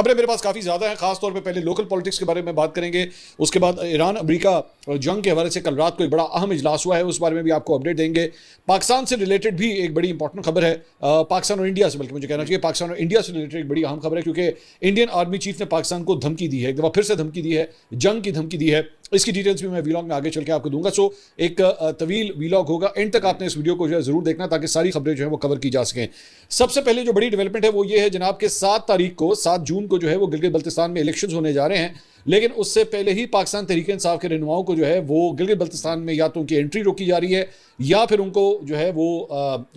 खबरें मेरे पास काफ़ी ज़्यादा हैं, खासतौर पे पहले लोकल पॉलिटिक्स के बारे में बात करेंगे, उसके बाद ईरान अमेरिका जंग के हवाले से कल रात को एक बड़ा अहम इजलास हुआ है, उस बारे में भी आपको अपडेट देंगे। पाकिस्तान से रिलेटेड भी एक बड़ी इंपॉर्टेंट खबर है, पाकिस्तान और इंडिया से, बल्कि मुझे कहना चाहिए पाकिस्तान और इंडिया से रिलेटेड एक बड़ी अहम खबर है, क्योंकि इंडियन आर्मी चीफ ने पाकिस्तान को धमकी दी है, एक दफ़ा फिर से धमकी दी है, जंग की धमकी दी है। इसकी डिटेल्स भी मैं वीलॉग में आगे चल के आपको दूंगा। सो एक तवील वीलॉग होगा, एंड तक आपने इस वीडियो को जो है जरूर देखना ताकि सारी खबरें जो है वो कवर की जा सकें। सबसे पहले जो बड़ी डेवलपमेंट है वो ये है जनाब के 7 तारीख को 7 जून को जो है वो गिलगित बल्तिस्तान में इलेक्शंस होने जा रहे हैं, लेकिन उससे पहले ही पाकिस्तान तहरीक इंसाफ के रहनुमाओं को जो है वो गिलगित बल्तिस्तान में या तो उनकी एंट्री रोकी जा रही है, या फिर उनको जो है वो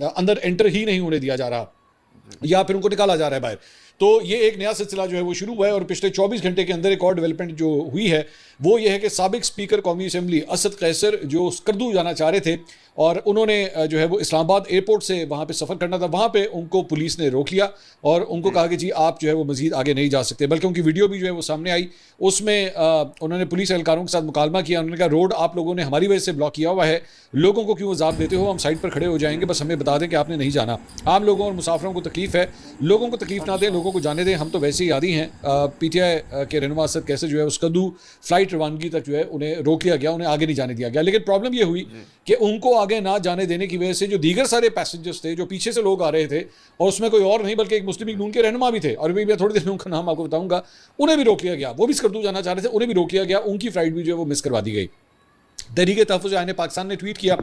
अंदर एंटर ही नहीं होने दिया जा रहा, या फिर उनको निकाला जा रहा है बाहर। तो ये एक नया सिलसिला जो है वो शुरू हुआ है, और पिछले 24 घंटे के अंदर एक और डेवलपमेंट जो हुई है वो ये है कि साबिक स्पीकर कौमी असेंबली असद कैसर जो स्कर्दू जाना चाह रहे थे, और उन्होंने जो है वो इस्लामाबाद एयरपोर्ट से वहाँ पे सफ़र करना था, वहाँ पे उनको पुलिस ने रोक लिया और उनको कहा कि जी आप जो है वो मज़ीद आगे नहीं जा सकते। बल्कि उनकी वीडियो भी जो है वो सामने आई, उसमें उन्होंने पुलिस एहलकारों के साथ मुकालमा किया। उन्होंने कहा रोड आप लोगों ने हमारी वजह से ब्लॉक किया हुआ है, लोगों को क्यों अजाब देते हो, हम साइड पर खड़े हो जाएंगे, बस हमें बता दें कि आपने नहीं जाना। आम लोगों और मुसाफिरों को तकलीफ है, लोगों को तकलीफ ना दें, लोगों को जाने दें, हम तो वैसे ही आदी हैं। PTI के रहनुमा असद कैसर जो है उस कद्दू फ्लाइट रवानगी तक जो है उन्हें रोक लिया गया, उन्हें आगे नहीं जाने दिया गया। लेकिन प्रॉब्लम ये हुई कि उनको आगे ना जाने देने की वजह से जो दीगर सारे पैसेंजर्स थे, जो पीछे से लोग आ रहे थे, और उसमें कोई और नहीं बल्कि एक मुस्लिम लीग नून के रहनुमा भी थे, और भी मैं थोड़ी देर में उनका नाम आपको बताऊंगा, उन्हें भी रोक लिया गया। वो भी स्कर्दू जाना चाह रहे थे, उन्हें भी रोक लिया गया, उनकी फ्लाइट भी जो है वो मिस करवा दी गई। तहरीक तहफ़्फ़ुज़ आईन पाकिस्तान ने ट्वीट किया,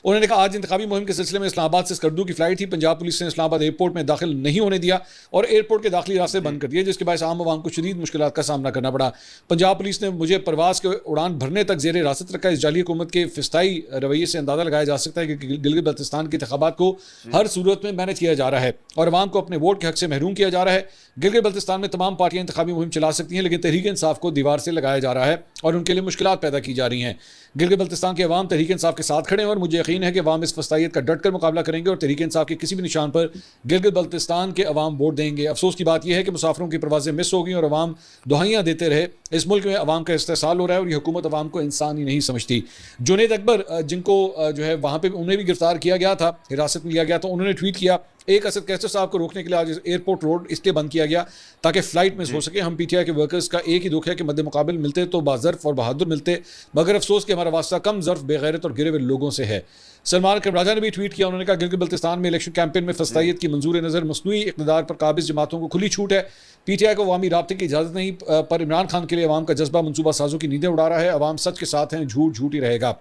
उन्होंने कहा आज इंतखाबी मुहिम के सिलसिले में इस्लामाबाद से स्कर्दू की फ्लाइट थी, पंजाब पुलिस ने इस्लामाबाद एयरपोर्ट में दाखिल नहीं होने दिया और एयरपोर्ट के दाखिली रास्ते बंद कर दिए, जिसके बायस आम आवाम को शदीद मुश्किलात का सामना करना पड़ा। पंजाब पुलिस ने मुझे परवास के उड़ान भरने तक जेर हिरासत रखा। इस जाली हुकूमत के फिस्ताई रवैये से अंदाजा लगाया जा सकता है कि गिलगित बल्तिस्तान के इंतखाबात को हर सूरत में मैनेज किया जा रहा है और अवाम को अपने वोट के हक से महरूम किया जा रहा है। गिलगित बल्तिस्तान में तमाम पार्टियां इंतखाबी मुहिम चला सकती हैं, लेकिन तहरीक इंसाफ को दीवार से लगाया जा रहा है और उनके लिए मुश्किलात पैदा की जा रही हैं। गिलगित बल्तिस्तान के अवाम तहरीक इंसाफ के साथ खड़े हैं और मुझे यकीन है कि अवाम इस फस्तायत का डट कर मुकाबला करेंगे और तहरीक इंसाफ के किसी भी निशान पर गिलगित बल्तिस्तान के अवाम वोट देंगे। अफसोस की बात यह है कि मुसाफिरों की परवाजें मिस हो गई और अवाम दुहाइयाँ देते रहे। इस मुल्क में अवाम का इस्तेसाल हो रहा है और यह हुकूमत अवाम को इंसान ही नहीं समझती। जुनैद अकबर जिनको जो है वहाँ पर उन्हें भी गिरफ्तार किया गया था, हिरासत में लिया गया, तो उन्होंने ट्वीट किया एक असद कैसर साहब को रोकने के लिए आज एयरपोर्ट रोड इसलिए बंद किया गया ताकि फ्लाइट मिस हो सके। हम PTI के वर्कर्स का एक ही दुख है कि मद्दे मुकाबिल मिलते तो बाज़र्फ और बहादुर मिलते, मगर अफसोस कि हमारा वास्ता कम ज़र्फ, बेगैरत और गिरे हुए लोगों से है। सलमान कमराजा ने भी ट्वीट किया, उन्होंने कहा गिलगित बल्तिस्तान में इलेक्शन कैंपेन में फस्तायत की मंजूर नज़र मसनूई इक़्तिदार पर काबिज जमातों को खुली छूट है। PTI को अवामी राब्ते की इजाज़त नहीं, पर इमरान खान के लिए अवाम का जज्बा मनसूबा साजों की नींदें उड़ा रहा है। अवाम सच के साथ हैं, झूठ झूठ ही रहेगा।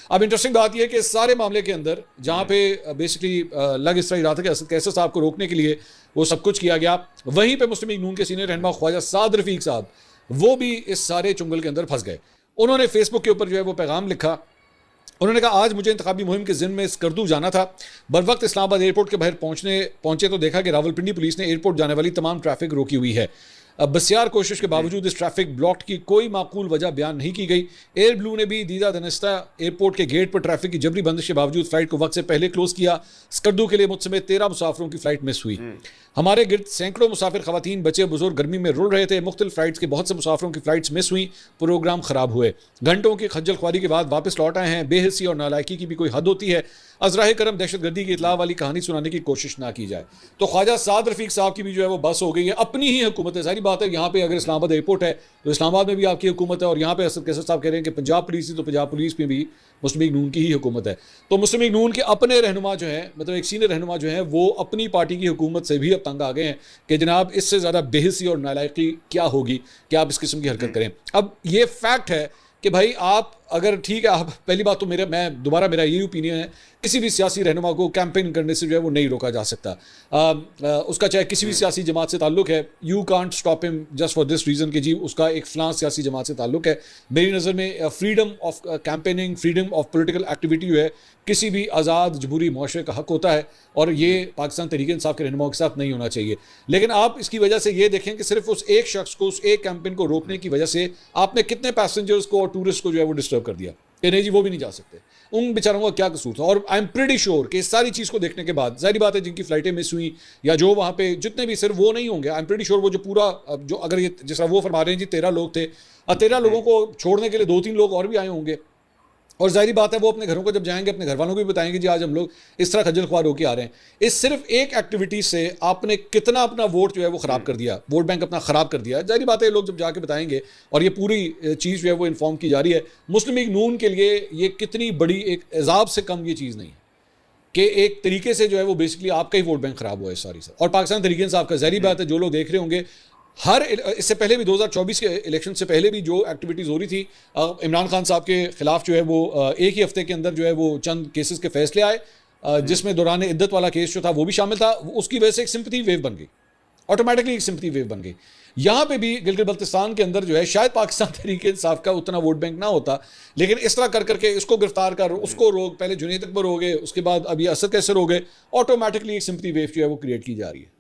अब इंटरेस्टिंग बात यह है कि इस सारे मामले के अंदर जहाँ पे बेसिकली लग इस तरह रहा था कि असद कैसर साहब को रोकने के लिए वो सब कुछ किया गया, वहीं पे मुस्लिम लीग नून के सीनियर रहनुमा ख्वाजा साद रफीक साहब वो भी इस सारे चुंगल के अंदर फंस गए। उन्होंने फेसबुक के ऊपर जो है वो पैगाम लिखा, उन्होंने कहा आज मुझे इंतखाबी मुहिम के ज़िम्मे में स्कर्दू जाना था, बर वक्त इस्लामाबाद एयरपोर्ट के बाहर पहुंचे तो देखा कि रावलपिंडी पुलिस ने एयरपोर्ट जाने वाली तमाम ट्रैफिक रोकी हुई है। बसियार कोशिश के बावजूद इस ट्रैफिक ब्लॉक की कोई माकूल वजह बयान नहीं की गई। एयर ब्लू ने भी दीदा दनस्ता एयरपोर्ट के गेट पर ट्रैफिक की जबरी बंदिश के बावजूद फ्लाइट को वक्त से पहले क्लोज किया। स्कर्दू के लिए मुझ समेत 13 मुसाफिरों की फ्लाइट मिस हुई। हमारे गिर्द सैकड़ों मुसाफिर खवातीन, बच्चे बुजुर्ग गर्मी में रुल रहे थे। मुख्तलिफ फ्लाइट्स के बहुत से मुसाफिरों की फ्लाइट्स मिस हुई, प्रोग्राम खराब हुए। घंटों की खज्जल ख्वारी के बाद वापस लौट आए हैं। बेहिसी और नालायकी की भी कोई हद होती है। अजराह करम दहशतगर्दी की इतला वाली कहानी सुनाने की कोशिश ना की जाए। तो ख्वाजा साद रफीक साहब की भी जो है वो बस हो गई है। अपनी ही हुकूमत है, सारी बात है। यहाँ पे अगर इस्लामाबाद एयरपोर्ट है तो इस्लामाबाद में भी आपकी हुकूमत है, और यहाँ पे असद कैसर साहब कह रहे हैं कि पंजाब पुलिस थी तो पंजाब पुलिस में भी मुस्लिम लीग नून की ही हुकूमत है। तो मुस्लिम लीग नून के अपने रहनुमा जो है, मतलब एक सीनियर रहनुमा जो है, वो अपनी पार्टी की हुकूमत से भी अब तंग आ गए हैं कि जनाब इससे ज़्यादा बेहिसी और नालायकी क्या होगी कि आप इस किस्म की हरकत करें। अब ये फैक्ट है कि भाई आप अगर ठीक है, आप पहली बात तो मैं दोबारा मेरा यही ओपिनियन है, किसी भी सियासी रहनुमा को कैंपेन करने से जो है वो नहीं रोका जा सकता। उसका चाहे किसी भी सियासी जमात से ताल्लुक है, you can't stop him just for this reason कि जी उसका एक फ़लाँ सियासी जमात से ताल्लुक है। मेरी नज़र में freedom of campaigning, freedom of political activity जो है किसी भी आज़ाद जमहूरी मुआशरे का हक होता है, और ये पाकिस्तान तहरीक इंसाफ के रहनुमाओं के साथ नहीं होना चाहिए। लेकिन आप इसकी वजह से ये देखें कि सिर्फ उस एक शख्स को, उस एक कैंपेन को रोकने की वजह से आपने कितने पैसेंजर्स को और टूरिस्ट को जो है वो डिस्टर्ब कर दिया कि नहीं जी वो भी नहीं जा सकते। उन बेचारों का क्या कसूर था? और आई एम प्रीटी श्योर कि इस सारी चीज़ को देखने के बाद जाहिर बात है जिनकी फ्लाइटें मिस हुई या जो वहाँ पे जितने भी, सिर्फ वो नहीं होंगे। आई एम प्रीटी श्योर वो जो पूरा, जो अगर ये जिस तरह वो फरमा रहे हैं जी 13 लोग थे, 13 लोगों को छोड़ने के लिए 2-3 लोग और भी आए होंगे। और जाहिर बात है वो अपने घरों को जब जाएंगे अपने घर वालों को भी बताएंगे जी आज हम लोग इस तरह खज्जल खुआर होकर आ रहे हैं। इस सिर्फ एक एक्टिविटी से आपने कितना अपना वोट जो है वो ख़राब कर दिया, वोट बैंक अपना ख़राब कर दिया। जाहिर बात है लोग जब जाके बताएंगे और ये पूरी चीज़ जो है वो इन्फॉर्म की जा रही है। मुस्लिम लीग नून के लिए ये कितनी बड़ी एक एजाब से कम ये चीज़ नहीं है कि एक तरीके से जो है वो बेसिकली आपका ही वोट बैंक ख़राब हुआ है सारी सर। और पाकिस्तान तरीके इंसाफ का जाहिर बात है जो लोग देख रहे होंगे हर इससे पहले भी 2024 के इलेक्शन से पहले भी जो एक्टिविटीज़ हो रही थी, इमरान खान साहब के खिलाफ जो है वो एक ही हफ्ते के अंदर जो है वो चंद केसेस के फैसले आए, जिसमें दौरान इद्दत वाला केस जो था वो भी शामिल था। उसकी वजह से एक सिंपथी वेव बन गई, ऑटोमेटिकली एक सिंपथी वेव बन गई। यहाँ पे भी गिलगित बल्तिस्तान के अंदर जो है शायद पाकिस्तान तरीके इंसाफ का उतना वोट बैंक ना होता, लेकिन इस तरह कर करके इसको गिरफ्तार कर उसको रोक, पहले जुनैद अकबर हो गए, उसके बाद अभी असद कैसर हो गए, ऑटोमेटिकली एक सिंपथी वेव जो है वो क्रिएट की जा रही है।